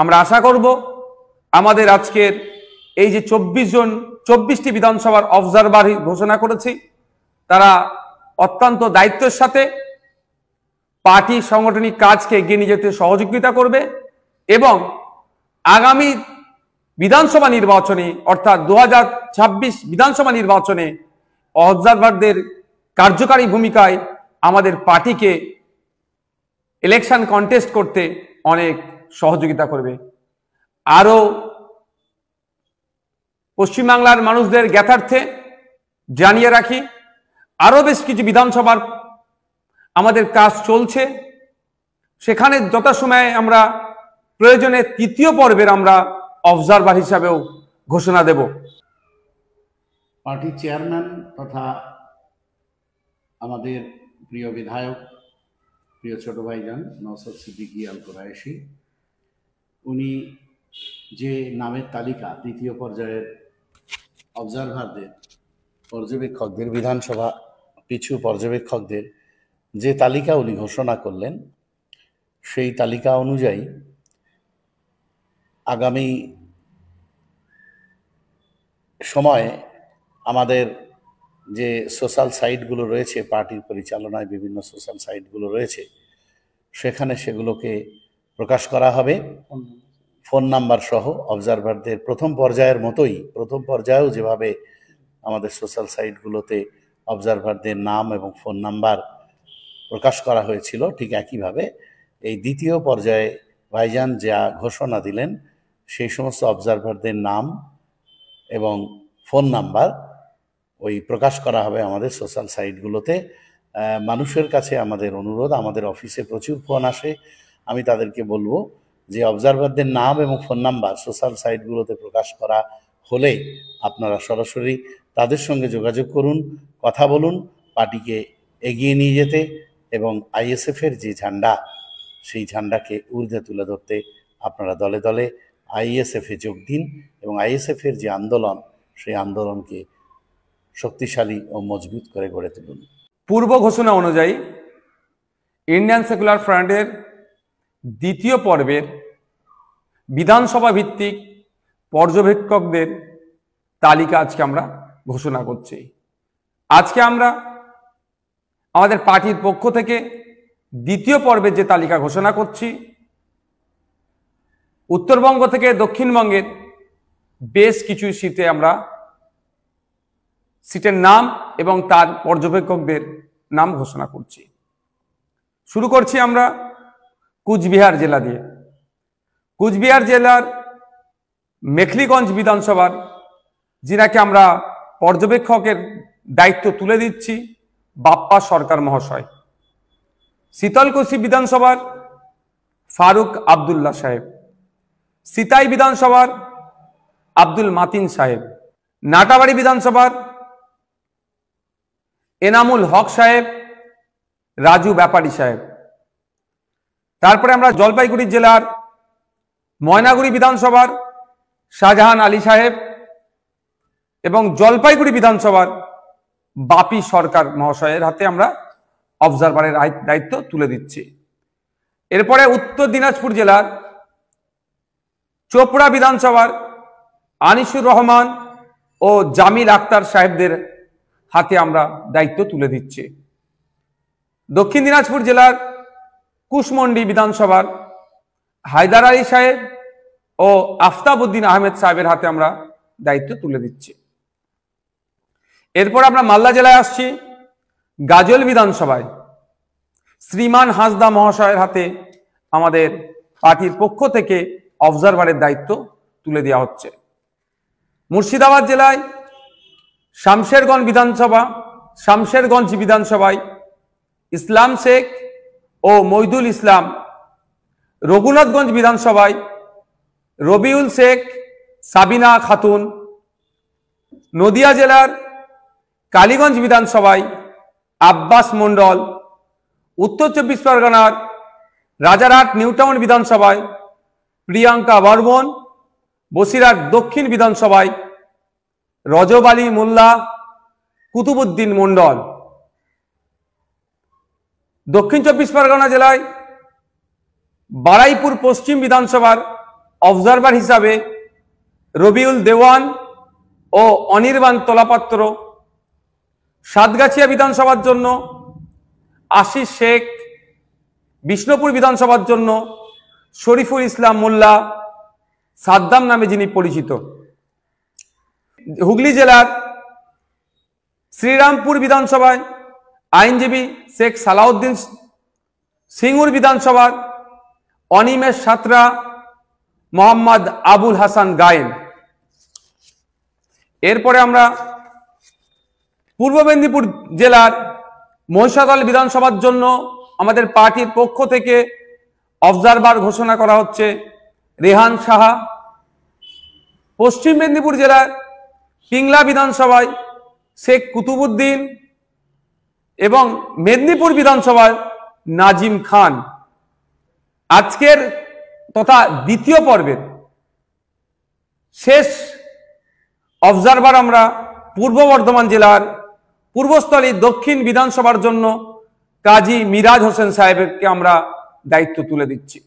আমরা আশা করব আমাদের আজকের এই যে 24টি বিধানসভার অবজারভার ঘোষণা করেছি, তারা অত্যন্ত দায়িত্বের সাথে পার্টি সাংগঠনিক কাজকে এগিয়ে নিয়ে যেতে সহযোগিতা করবে এবং আগামী বিধানসভা নির্বাচনে অর্থাৎ 2026 বিধানসভা নির্বাচনে অবজারভারদের কার্যকারী ভূমিকায় আমাদের পার্টিকে ইলেকশন কন্টেস্ট করতে অনেক সহযোগিতা করবে। আরও পশ্চিমবাংলার মানুষদের জ্ঞাতার্থে জানিয়ে রাখি, আরও বেশ কিছু বিধানসভার আমাদের কাজ চলছে, সেখানে যথাসময়ে আমরা প্রয়োজনে তৃতীয় পর্বের আমরা অবজারভার হিসাবেও ঘোষণা দেব। পার্টির চেয়ারম্যান তথা আমাদের প্রিয় বিধায়ক, প্রিয় ছোট ভাইজান নওশাদ সিদ্দিকী আল কুরাইশি, উনি যে নামের তালিকা দ্বিতীয় পর্যায়ের অবজারভারদের পর্যবেক্ষকদের, বিধানসভা পিছু পর্যবেক্ষকদের যে তালিকা উনি ঘোষণা করলেন, সেই তালিকা অনুযায়ী আগামী সময়ে আমাদের যে সোশ্যাল সাইটগুলো রয়েছে, পার্টির পরিচালনায় বিভিন্ন সোশ্যাল সাইটগুলো রয়েছে, সেখানে সেগুলোকে প্রকাশ করা হবে ফোন নাম্বার সহ। অবজারভারদের প্রথম পর্যায়ের মতোই, প্রথম পর্যায়েও যেভাবে আমাদের সোশ্যাল সাইটগুলোতে অবজারভারদের নাম এবং ফোন নাম্বার প্রকাশ করা হয়েছিল, ঠিক একইভাবে এই দ্বিতীয় পর্যায়ে ভাইজান যা ঘোষণা দিলেন, সেই সমস্ত অবজারভারদের নাম এবং ফোন নাম্বার ওই প্রকাশ করা হবে আমাদের সোশ্যাল সাইটগুলোতে। মানুষের কাছে আমাদের অনুরোধ, আমাদের অফিসে প্রচুর ফোন আসে, আমি তাদেরকে বলবো যে অবজারভারদের নাম এবং ফোন নাম্বার সোশ্যাল সাইটগুলোতে প্রকাশ করা হলে আপনারা সরাসরি তাদের সঙ্গে যোগাযোগ করুন, কথা বলুন, পার্টিকে এগিয়ে নিয়ে যেতে এবং আইএসএফের যে ঝান্ডা, সেই ঝান্ডাকে ঊর্ধ্বে তুলে ধরতে আপনারা দলে দলে আইএসএফে যোগ দিন এবং আইএসএফের যে আন্দোলন, সেই আন্দোলনকে শক্তিশালী ও মজবুত করে গড়ে তুলুন। পূর্ব ঘোষণা অনুযায়ী ইন্ডিয়ান সেকুলার ফ্রন্টের দ্বিতীয় পর্বের বিধানসভা ভিত্তিক পর্যবেক্ষকদের তালিকা আজকে আমরা ঘোষণা করছি। আজকে আমরা আমাদের পার্টির পক্ষ থেকে দ্বিতীয় পর্বের যে তালিকা ঘোষণা করছি, উত্তরবঙ্গ থেকে দক্ষিণবঙ্গের বেশ কিছু সিটের নাম এবং তার পর্যবেক্ষকদের নাম ঘোষণা করছি। শুরু করছি আমরা কুচবিহার জেলা দিয়ে। কুচবিহার জেলার মেখলিগঞ্জ বিধানসভার যিনাকে আমরা পর্যবেক্ষকের দায়িত্ব তুলে দিচ্ছি, বাপ্পা সরকার মহাশয়। শীতলকুচি বিধানসভার ফারুক আবদুল্লাহ সাহেব, সিতাই বিধানসভার আব্দুল মাতিন সাহেব, নাটাবাড়ি বিধানসভার এনামুল হক সাহেব, রাজু ব্যাপারী সাহেব। তারপরে আমরা জলপাইগুড়ি জেলার ময়নাগুড়ি বিধানসভার শাহজাহান আলী সাহেব এবং জলপাইগুড়ি বিধানসভার বাপি সরকার মহাশয়ের হাতে আমরা অবজারভারের দায়িত্ব তুলে দিচ্ছি। এরপরে উত্তর দিনাজপুর জেলার চোপড়া বিধানসভার আনিসুর রহমান ও জামিল আক্তার সাহেবদের হাতে আমরা দায়িত্ব তুলে দিচ্ছি। দক্ষিণ দিনাজপুর জেলার কুশমন্ডি বিধানসভার হায়দার আলী সাহেব ও আফতাবউদ্দিন আহমেদ সাহেবের হাতে আমরা দায়িত্ব তুলে দিচ্ছি। এরপর আমরা মালদা জেলায় আসছি। গাজল বিধানসভায় শ্রীমান হাসদা মহাশয়ের হাতে আমাদের পার্টির পক্ষ থেকে অবজারভারের দায়িত্ব তুলে দেওয়া হচ্ছে। মুর্শিদাবাদ জেলায় শামশেরগঞ্জ বিধানসভায় ইসলাম শেখ ও মইদুল ইসলাম, রঘুনাথগঞ্জ বিধানসভায় রবিউল শেখ, সাবিনা খাতুন, নদিয়া জেলার কালীগঞ্জ বিধানসভায় আব্বাস মন্ডল, উত্তর চব্বিশ পরগনার রাজারহাট নিউটাউন বিধানসভায় প্রিয়াঙ্কা বর্মন, বসিরহাট দক্ষিণ বিধানসভায় রজব আলী মোল্লা, কুতুবুদ্দিন মন্ডল। দক্ষিণ চব্বিশ পরগনা জেলায় বারাইপুর পশ্চিম বিধানসভার অবজারভার হিসাবে রবিউল দেওয়ান ও অনির্বাণ তোলাপাত্র, সাতগাছিয়া বিধানসভার জন্য আশিস শেখ, বিষ্ণুপুর বিধানসভার জন্য শরীফুল ইসলাম মোল্লা সাদ্দাম নামে যিনি পরিচিত। হুগলি জেলার শ্রীরামপুর বিধানসভায় আইনজীবী শেখ সালাউদ্দিন, সিঙ্গুর বিধানসভার অনিমেষ সাঁতরা, মোহাম্মদ আবুল হাসান গায়েন। এরপরে আমরা পূর্ব মেদিনীপুর জেলার মহিষাদল বিধানসভার জন্য আমাদের পার্টির পক্ষ থেকে অবজারভার ঘোষণা করা হচ্ছে রেহান সাহা। পশ্চিম মেদিনীপুর জেলার পিংলা বিধানসভায় শেখ কুতুবুদ্দিন এবং মেদিনীপুর বিধানসভায় নাজিম খান। আজকের তথা দ্বিতীয় পর্বের শেষ অবজারভার আমরা পূর্ব বর্ধমান জেলার পূর্বস্থলী দক্ষিণ বিধানসভার জন্য কাজী মিরাজ হোসেন সাহেবকে আমরা দায়িত্ব তুলে দিচ্ছি।